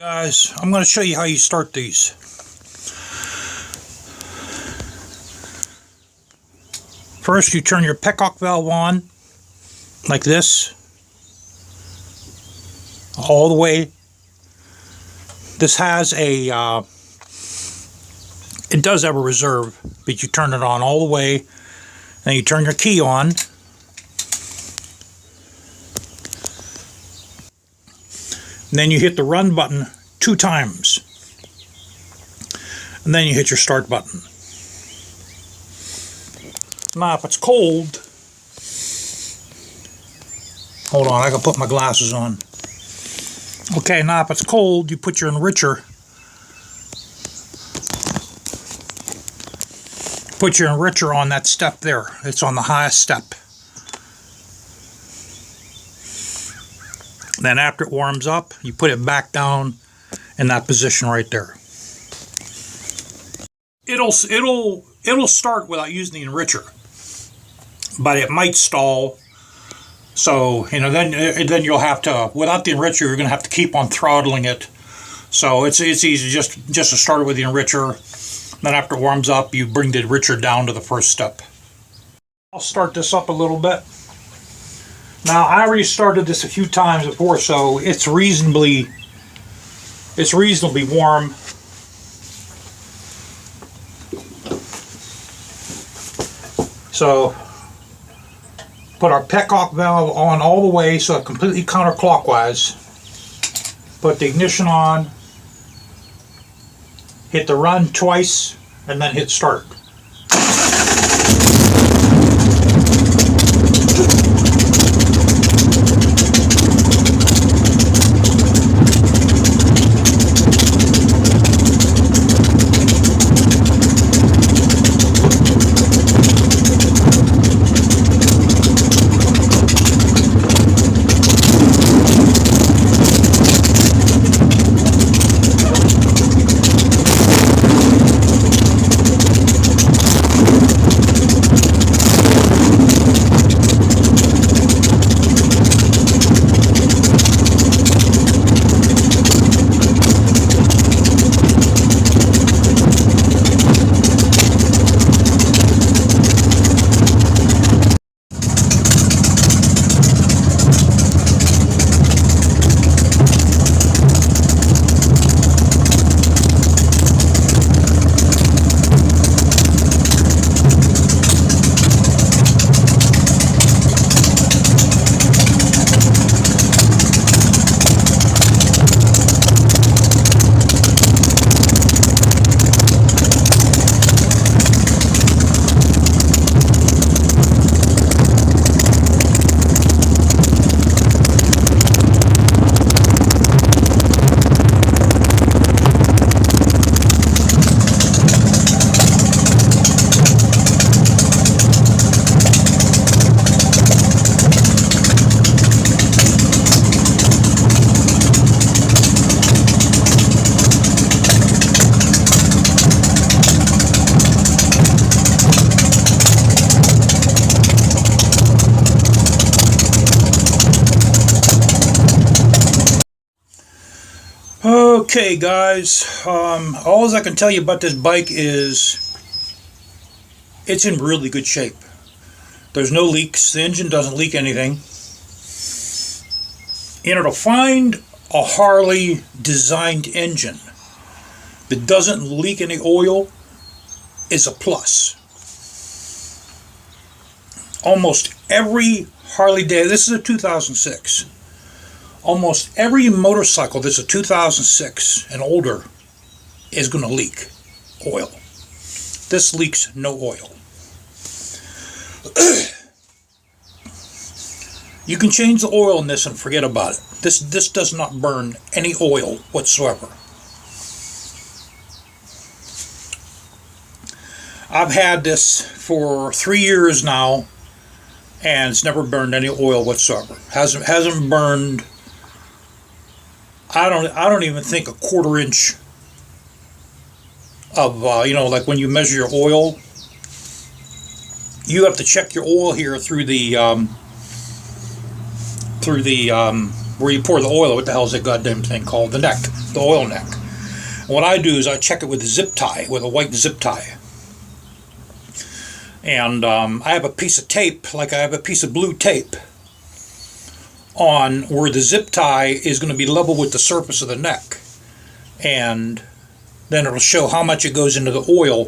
Guys, I'm going to show you how you start these. First, you turn your petcock valve on like this, all the way. This has a it does have a reserve, but you turn it on all the way. Then you turn your key on. And then you hit the run button 2 times. And then you hit your start button. Now if it's cold, hold on, I gotta put my glasses on. Okay, now if it's cold, you put your enricher. Put your enricher on that step there. It's on the highest step. Then after it warms up, you put it back down in that position right there. It'll start without using the enricher, but it might stall. So then you'll have to, without the enricher, you're going to have to keep on throttling it. So it's easy just to start it with the enricher. Then after it warms up, you bring the enricher down to the first step. I'll start this up a little bit. Now, I already started this a few times before, so it's reasonably warm. So, put our petcock valve on all the way, so completely counterclockwise. Put the ignition on, hit the run twice, and then hit start. Okay guys, all I can tell you about this bike is it's in really good shape. There's no leaks, the engine doesn't leak anything. To find a Harley designed engine that doesn't leak any oil is a plus. Almost every Harley Davidson, this is a 2006. Almost every motorcycle that's a 2006 and older is going to leak oil. This leaks no oil. You can change the oil in this and forget about it. This does not burn any oil whatsoever. I've had this for 3 years now, and it's never burned any oil whatsoever. Hasn't burned. I don't even think a 1/4 inch of like when you measure your oil, you have to check your oil here through the where you pour the oil. What the hell is that goddamn thing called? The neck, the oil neck. And what I do is I check it with a zip tie, with a white zip tie. And I have a piece of tape, like I have a piece of blue tape, on where the zip tie is going to be level with the surface of the neck. And then it'll show how much it goes into the oil.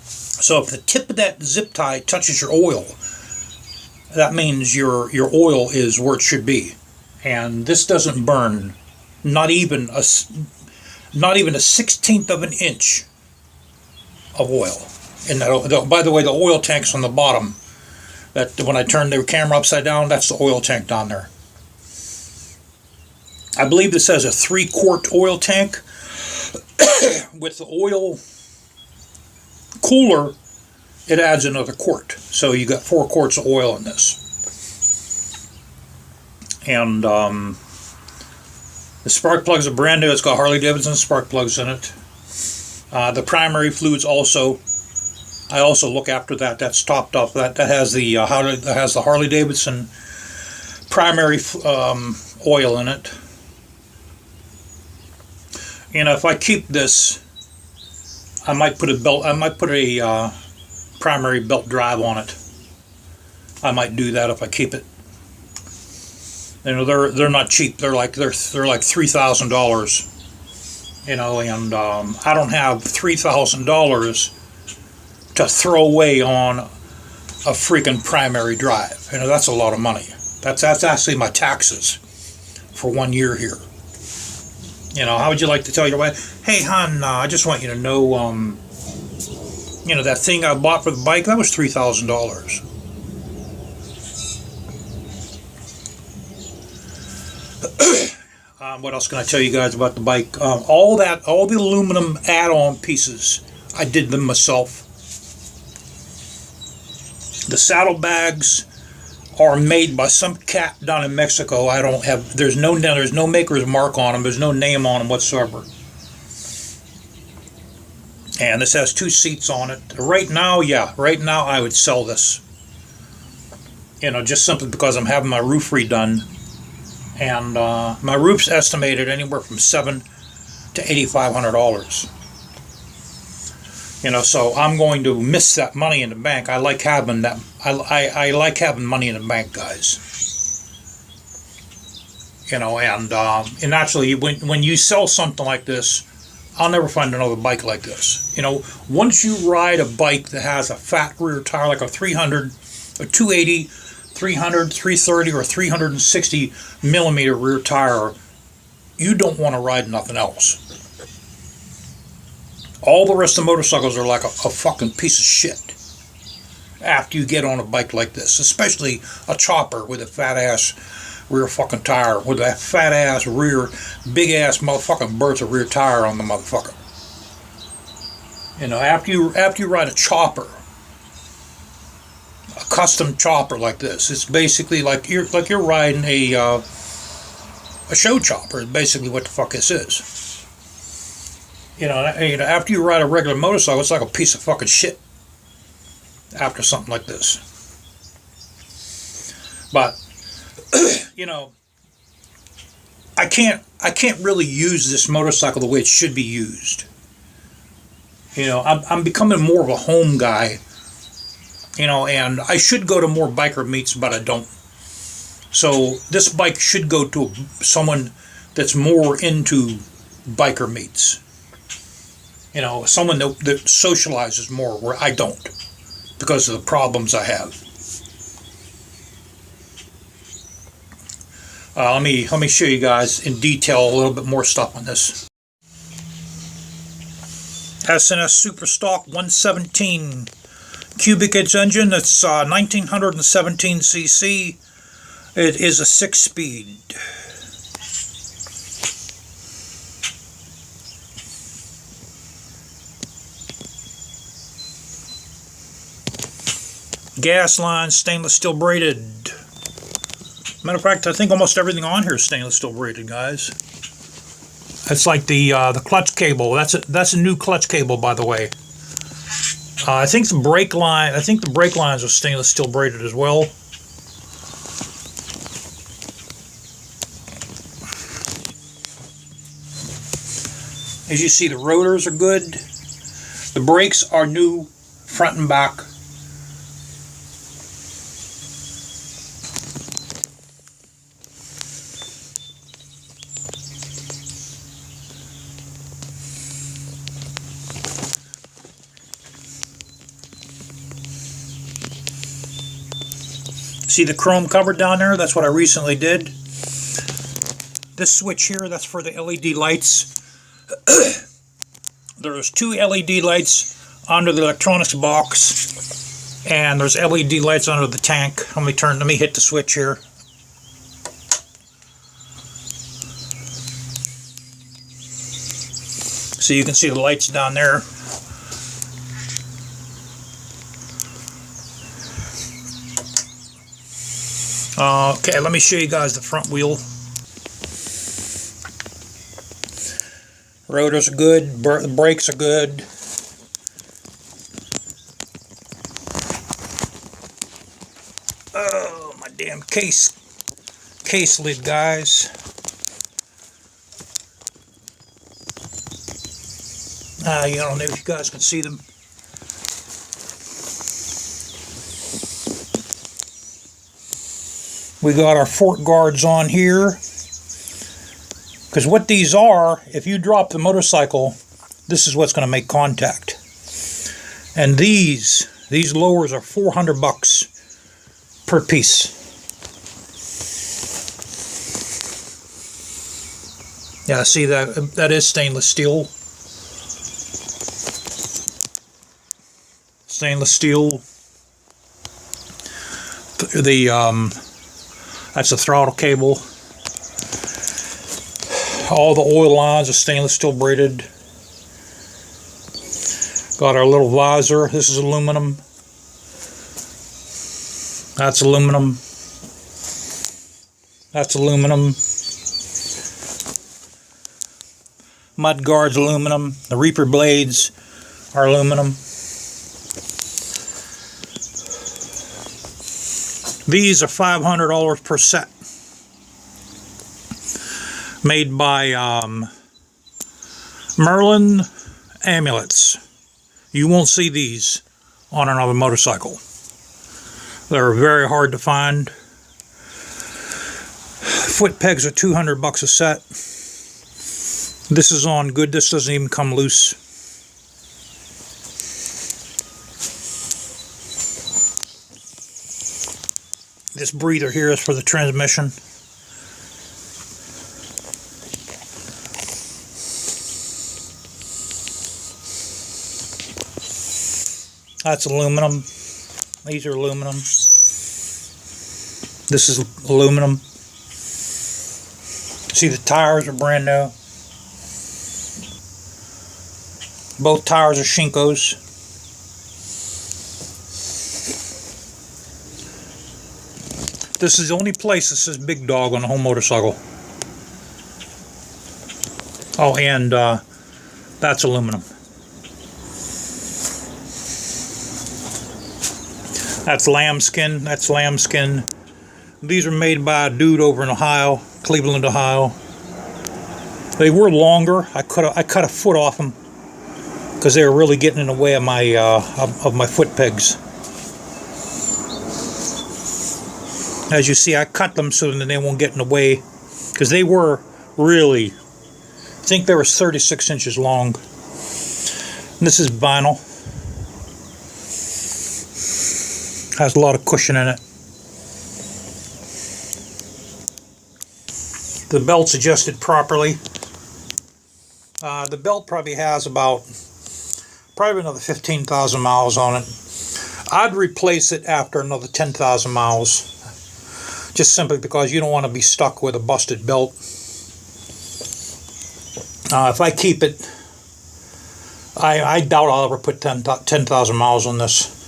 So if the tip of that zip tie touches your oil, that means your oil is where it should be. And this doesn't burn not even a 1/16 of an inch of oil. And by the way, the oil tank's on the bottom. That when I turn the camera upside down, that's the oil tank down there. I believe this has a 3-quart oil tank. With the oil cooler, it adds another quart. So you got 4 quarts of oil in this. And the spark plugs are brand new. It's got Harley-Davidson spark plugs in it. The primary fluids also. I also look after that. That's topped off. That has the Harley-Davidson primary oil in it. You know, if I keep this, I might put a primary belt drive on it. I might do that if I keep it. You know, they're not cheap. They're like $3,000. You know, and I don't have $3,000 to throw away on a freaking primary drive. You know, that's a lot of money. That's actually my taxes for 1 year here. You know, how would you like to tell your wife, hey, hon, I just want you to know, you know, that thing I bought for the bike, that was $3,000. What else can I tell you guys about the bike? All the aluminum add-on pieces, I did them myself. The saddlebags are made by some cat down in Mexico. There's no maker's mark on them. There's no name on them whatsoever. And this has 2 seats on it. Right now I would sell this. You know, just simply because I'm having my roof redone. And my roof's estimated anywhere from $700 to $8,500. You know, so I'm going to miss that money in the bank. I like having that. I like having money in the bank, guys. You know, and actually, when you sell something like this, I'll never find another bike like this. You know, once you ride a bike that has a fat rear tire, like a 300, a 280, 300, 330, or 360 millimeter rear tire, you don't want to ride nothing else. All the rest of the motorcycles are like a fucking piece of shit after you get on a bike like this, especially a chopper with a fat ass rear fucking tire, with that fat ass rear, big ass motherfucking Bertha rear tire on the motherfucker. You know, after you ride a chopper, a custom chopper like this, it's basically like you're riding a show chopper. Is basically what the fuck this is. You know, after you ride a regular motorcycle, it's like a piece of fucking shit after something like this. But, you know, I can't really use this motorcycle the way it should be used. You know, I'm becoming more of a home guy. You know, and I should go to more biker meets, but I don't. So this bike should go to someone that's more into biker meets. You know, someone that socializes more, where I don't, because of the problems I have. Let me show you guys in detail a little bit more stuff on this. S&S Super Stock 117 cubic inch engine. That's 1917 cc. It is a 6-speed. Gas lines, stainless steel braided. Matter of fact, I think almost everything on here is stainless steel braided, guys. It's like the clutch cable. That's a new clutch cable, by the way. I think the brake lines are stainless steel braided as well. As you see, the rotors are good. The brakes are new, front and back. See the chrome cover down there? That's what I recently did. This switch here, that's for the LED lights. There's 2 LED lights under the electronics box, and there's LED lights under the tank. Let me hit the switch here. So you can see the lights down there. Okay, let me show you guys the front wheel. Rotors are good, the brakes are good. Oh, my damn case lid, guys. I don't know if you guys can see them. We got our fork guards on here. Because what these are, if you drop the motorcycle, this is what's going to make contact. And these lowers are $400 per piece. Yeah, see that is stainless steel. Stainless steel. That's the throttle cable. All the oil lines are stainless steel braided. Got our little visor. This is aluminum. That's aluminum. That's aluminum. Mud guards aluminum. The Reaper blades are aluminum. These are $500 per set. Made by Merlin Amulets. You won't see these on another motorcycle. They're very hard to find. Foot pegs are $200 a set. This is on good. This doesn't even come loose. This breather here is for the transmission. That's aluminum. These are aluminum. This is aluminum. See, the tires are brand new. Both tires are Shinkos. This is the only place that says Big Dog on the whole motorcycle. Oh, and that's aluminum. That's lambskin. That's lambskin. These are made by a dude over in Ohio, Cleveland, Ohio. They were longer. I cut a foot off them because they were really getting in the way of my foot pegs. As you see, I cut them so that they won't get in the way, because they were really, I think they were 36 inches long. And this is vinyl. Has a lot of cushion in it. The belt's adjusted properly. The belt probably has about another 15,000 miles on it. I'd replace it after another 10,000 miles. Just simply because you don't want to be stuck with a busted belt. If I keep it, I doubt I'll ever put 10,000 miles on this.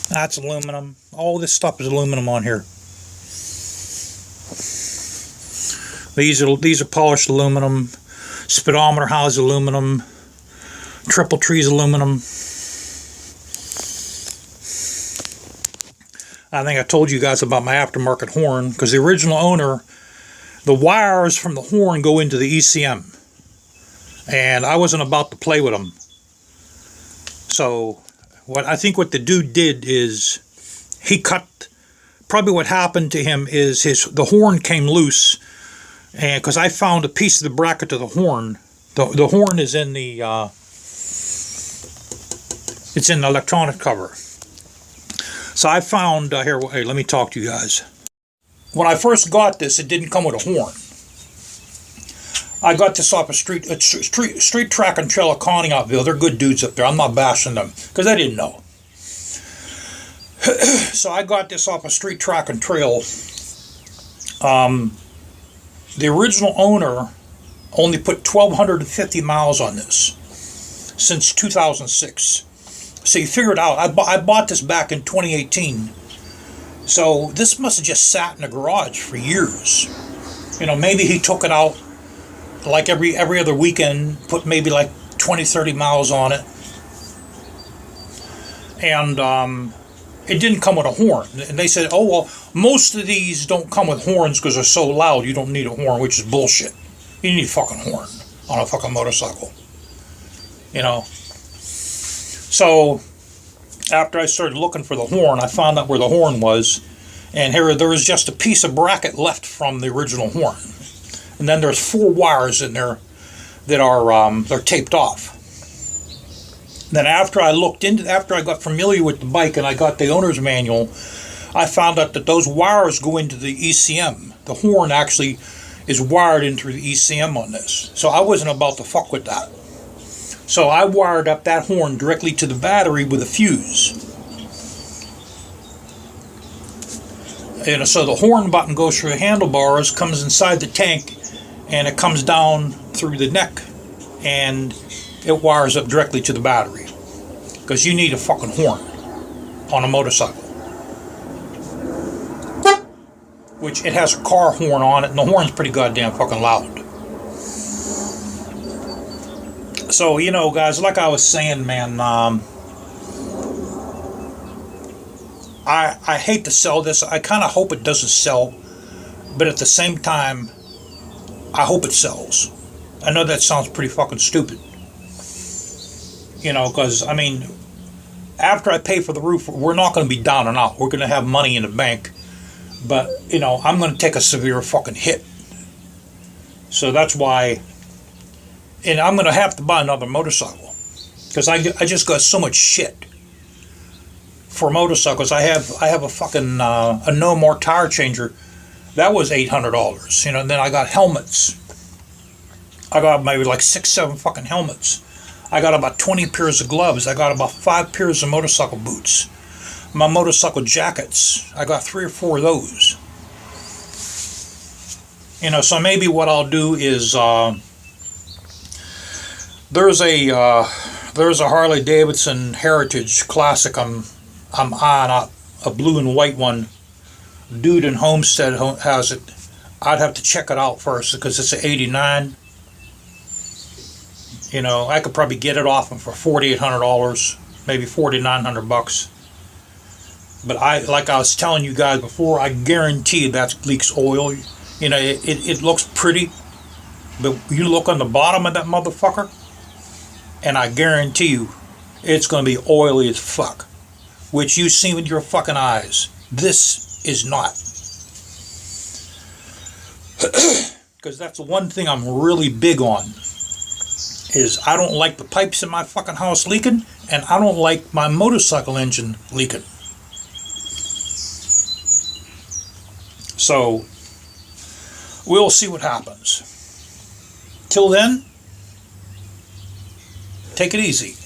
That's aluminum. All this stuff is aluminum on here. These are polished aluminum. Speedometer house aluminum. Triple trees aluminum. I think I told you guys about my aftermarket horn, because the original owner the wires from the horn go into the ECM, and I wasn't about to play with them. So I think what the dude did is he cut. Probably what happened to him is the horn came loose, and because I found a piece of the bracket to the horn. The horn is in the it's in the electronic cover. So I found here. Hey, let me talk to you guys. When I first got this, it didn't come with a horn. I got this off a street track and trail of Conneautville. They're good dudes up there. I'm not bashing them because I didn't know. So I got this off a street track and trail. The original owner only put 1,250 miles on this since 2006. So you figure it out. I bought this back in 2018. So this must have just sat in the garage for years. You know, maybe he took it out like every other weekend, put maybe like 20, 30 miles on it. And it didn't come with a horn. And they said, oh, well, most of these don't come with horns because they're so loud you don't need a horn, which is bullshit. You need a fucking horn on a fucking motorcycle. You know? So, after I started looking for the horn, I found out where the horn was. And here, there was just a piece of bracket left from the original horn. And then there's 4 wires in there that are they're taped off. Then after I got familiar with the bike and I got the owner's manual, I found out that those wires go into the ECM. The horn actually is wired into the ECM on this. So I wasn't about to fuck with that. So I wired up that horn directly to the battery with a fuse. And so the horn button goes through the handlebars, comes inside the tank, and it comes down through the neck, and it wires up directly to the battery. Because you need a fucking horn on a motorcycle. Which it has a car horn on it, and the horn's pretty goddamn fucking loud. So, you know, guys, like I was saying, man, I hate to sell this. I kind of hope it doesn't sell, but at the same time, I hope it sells. I know that sounds pretty fucking stupid. You know, because, I mean, after I pay for the roof, we're not going to be down and out. We're going to have money in the bank. But, you know, I'm going to take a severe fucking hit. So that's why, and I'm going to have to buy another motorcycle. Because I just got so much shit for motorcycles. I have a fucking, a No More tire changer. That was $800. You know, and then I got helmets. I got maybe like 6, 7 fucking helmets. I got about 20 pairs of gloves. I got about 5 pairs of motorcycle boots. My motorcycle jackets, I got 3 or 4 of those. You know, so maybe what I'll do is there's a Harley Davidson Heritage Classic. I'm on a blue and white one. Dude in Homestead has it. I'd have to check it out first because it's an '89. You know, I could probably get it off him for $4,800, maybe $4,900. But like I was telling you guys before, I guarantee that leaks oil. You know, it looks pretty, but you look on the bottom of that motherfucker, and I guarantee you, it's going to be oily as fuck, which you see with your fucking eyes. This is not. Because that's the one thing I'm really big on, is I don't like the pipes in my fucking house leaking, and I don't like my motorcycle engine leaking. So, we'll see what happens. Till then, take it easy.